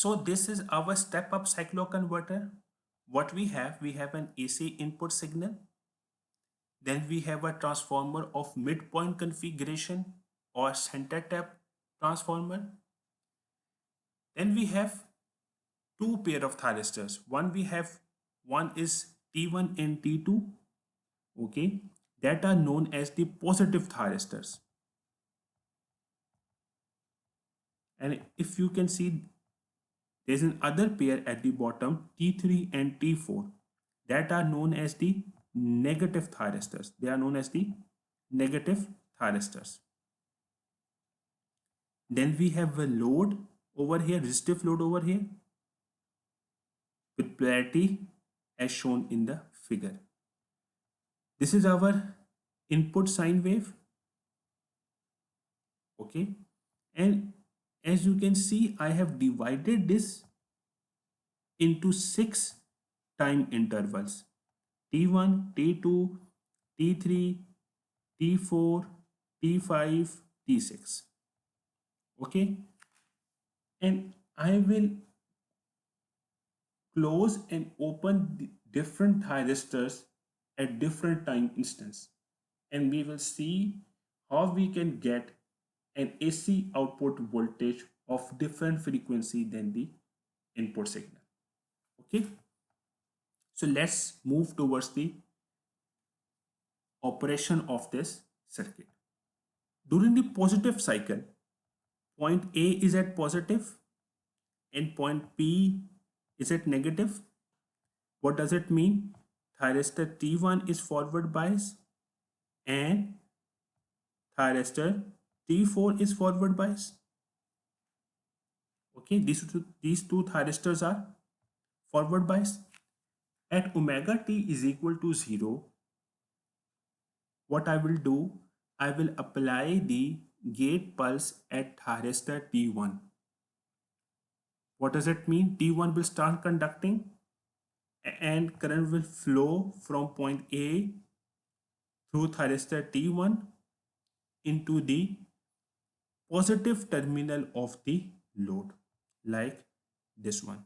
So this is our step-up cycloconverter. What we have an AC input signal. Then we have a transformer of midpoint configuration or center tap transformer. Then we have two pair of thyristors. One is T1 and T2, okay, that are known as the positive thyristors. And if you can see, there's another pair at the bottom, T3 and T4, that are known as the negative thyristors. They are known as the negative thyristors. Then we have a load over here, resistive load over here with polarity as shown in the figure. This is our input sine wave, okay, and as you can see, I have divided this into 6 time intervals: T1, T2, T3, T4, T5, T6. Okay, and I will close and open the different thyristors at different time instance, and we will see how we can get an AC output voltage of different frequency than the input signal. Okay, so let's move towards the operation of this circuit. During the positive cycle, point A is at positive and point P is at negative. What does it mean? Thyristor T1 is forward bias and thyristor T4 is forward bias. Okay, these two thyristors are forward bias. At omega t is equal to 0, what I will do, I will apply the gate pulse at thyristor T1. What does it mean? T1 will start conducting and current will flow from point A through thyristor T1 into the positive terminal of the load, like this one.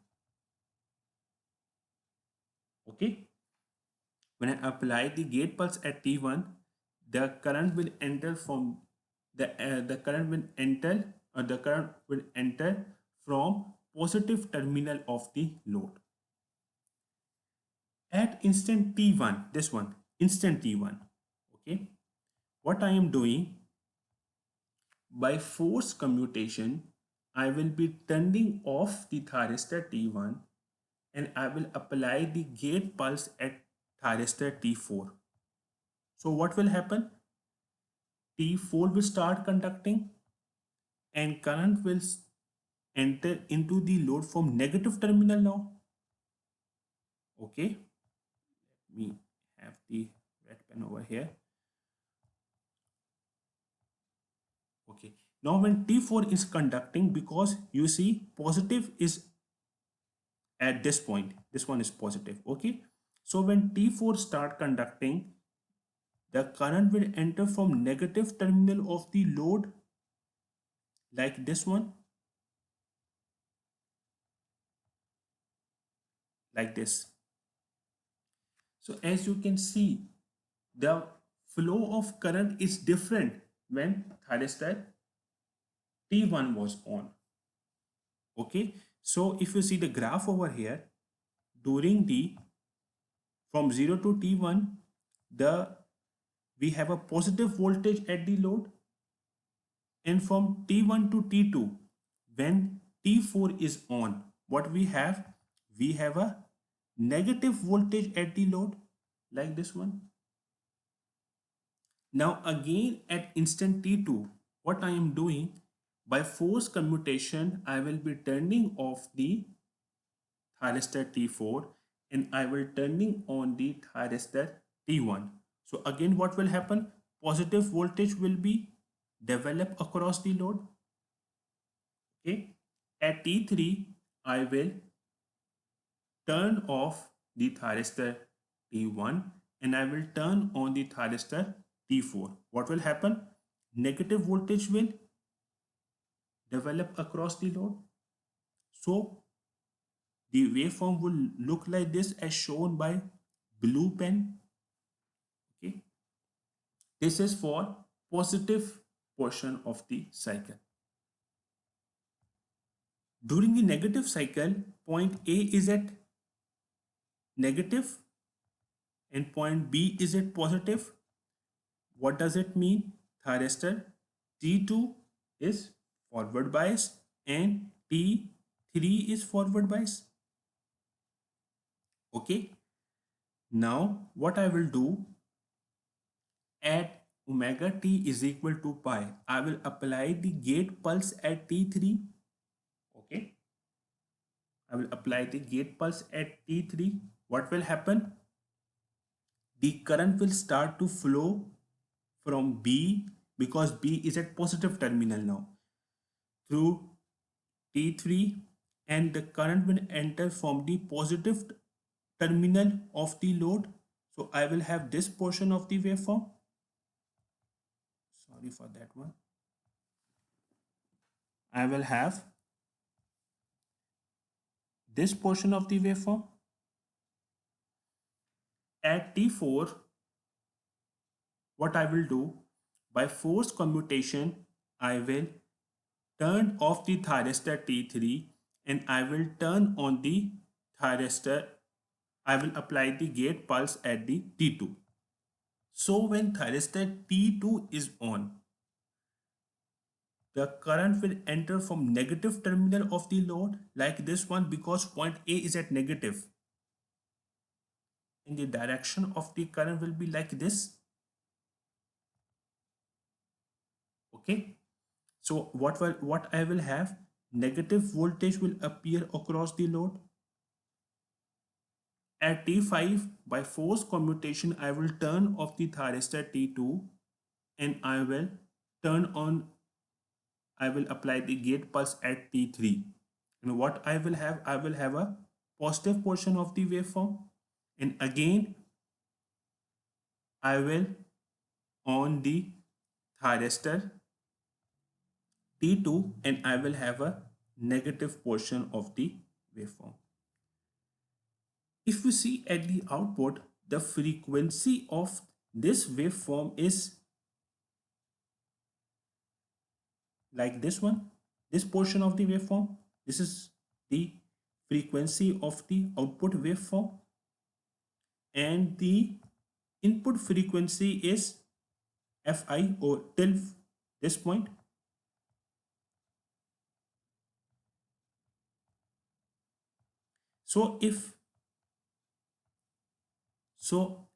Okay, when I apply the gate pulse at T1, the current will enter from the current will enter the current will enter from positive terminal of the load. At instant T1, this one, instant T1, okay, what I am doing, by force commutation, I will be turning off the thyristor T1 and I will apply the gate pulse at thyristor T4. So what will happen? T4 will start conducting and current will enter into the load from negative terminal now. Okay, let me have the red pen over here. Okay, now when T4 is conducting, because you see positive is at this point, this one is positive. Okay, so when T4 start conducting, the current will enter from negative terminal of the load, like this one, like this. So as you can see, the flow of current is different when thyristor T1 was on. Okay, so if you see the graph over here, during the from 0 to T1, we have a positive voltage at the load, and from T1 to T2, when T4 is on, what we have? We have a negative voltage at the load, like this one. Now again at instant T2, what I am doing, by force commutation, I will be turning off the thyristor T4 and I will turning on the thyristor T1. So again what will happen? Positive voltage will be developed across the load. Okay, at T3 I will turn off the thyristor T1 and I will turn on the thyristor T4. What will happen? Negative voltage will develop across the load. So the waveform will look like this as shown by blue pen. Okay, this is for positive portion of the cycle. During the negative cycle, point A is at negative and point B is at positive. What does it mean? Thyristor T2 is forward bias and T3 is forward bias. Okay. Now what I will do, at omega t is equal to pi, I will apply the gate pulse at T3. Okay. I will apply the gate pulse at T3. What will happen? The current will start to flow from B, because B is at positive terminal now, through T3, and the current will enter from the positive terminal of the load. So I will have this portion of the waveform. Sorry for that one. I will have this portion of the waveform. At T4, what I will do, by force commutation, I will turn off the thyristor T3 and I will turn on the thyristor. I will apply the gate pulse at the T2. So when thyristor T2 is on, the current will enter from negative terminal of the load like this one, because point A is at negative. In the direction of the current will be like this. Okay. So what I will have, negative voltage will appear across the load. At T5, by force commutation, I will turn off the thyristor T2 and I will turn on, I will apply the gate pulse at T3. And what I will have a positive portion of the waveform. And again, I will on the thyristor T2 and I will have a negative portion of the waveform. If we see at the output, the frequency of this waveform is like this one, this portion of the waveform. This is the frequency of the output waveform, and the input frequency is Fi or till this point. So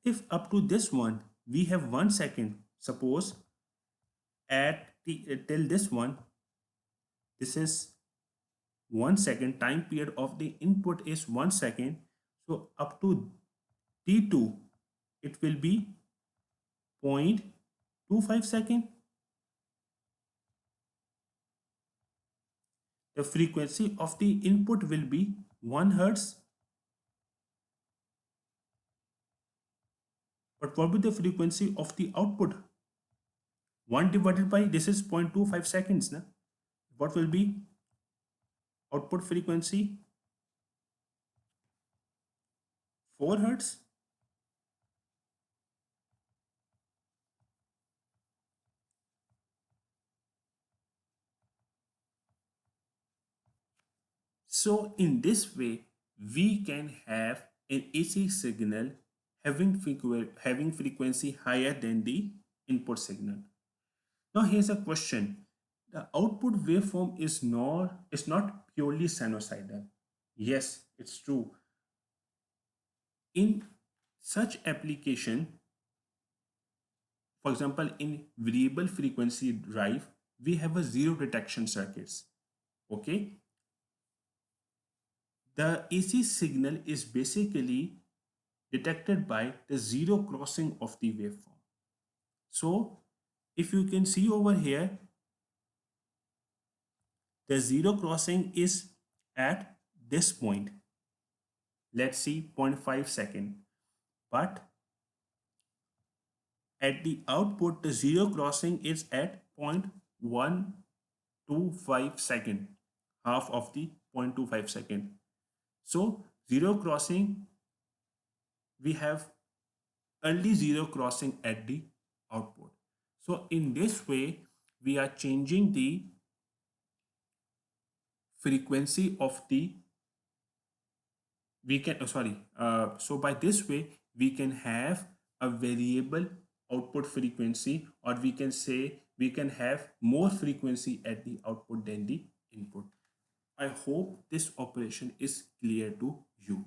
if up to this one we have 1 second, suppose at till this one, this is 1 second, time period of the input is 1 second. So up to T2 it will be 0.25 second. The frequency of the input will be 1 hertz. But what will be the frequency of the output? 1 divided by, this is 0.25 seconds. Na? What will be output frequency? 4 hertz. So in this way, we can have an AC signal having frequency higher than the input signal. Now here's a question. The output waveform is not purely sinusoidal. Yes, it's true. In such application, for example, in variable frequency drive, we have a zero detection circuits. Okay. The AC signal is basically detected by the zero crossing of the waveform. So if you can see over here, the zero crossing is at this point. Let's see, 0.5 second. But at the output, the zero crossing is at 0.125 second, half of the 0.25 second. So zero crossing, we have early zero crossing at the output. So in this way we are changing the frequency of the, we can so by this way we can have a variable output frequency, or we can say we can have more frequency at the output than the input. I hope this operation is clear to you.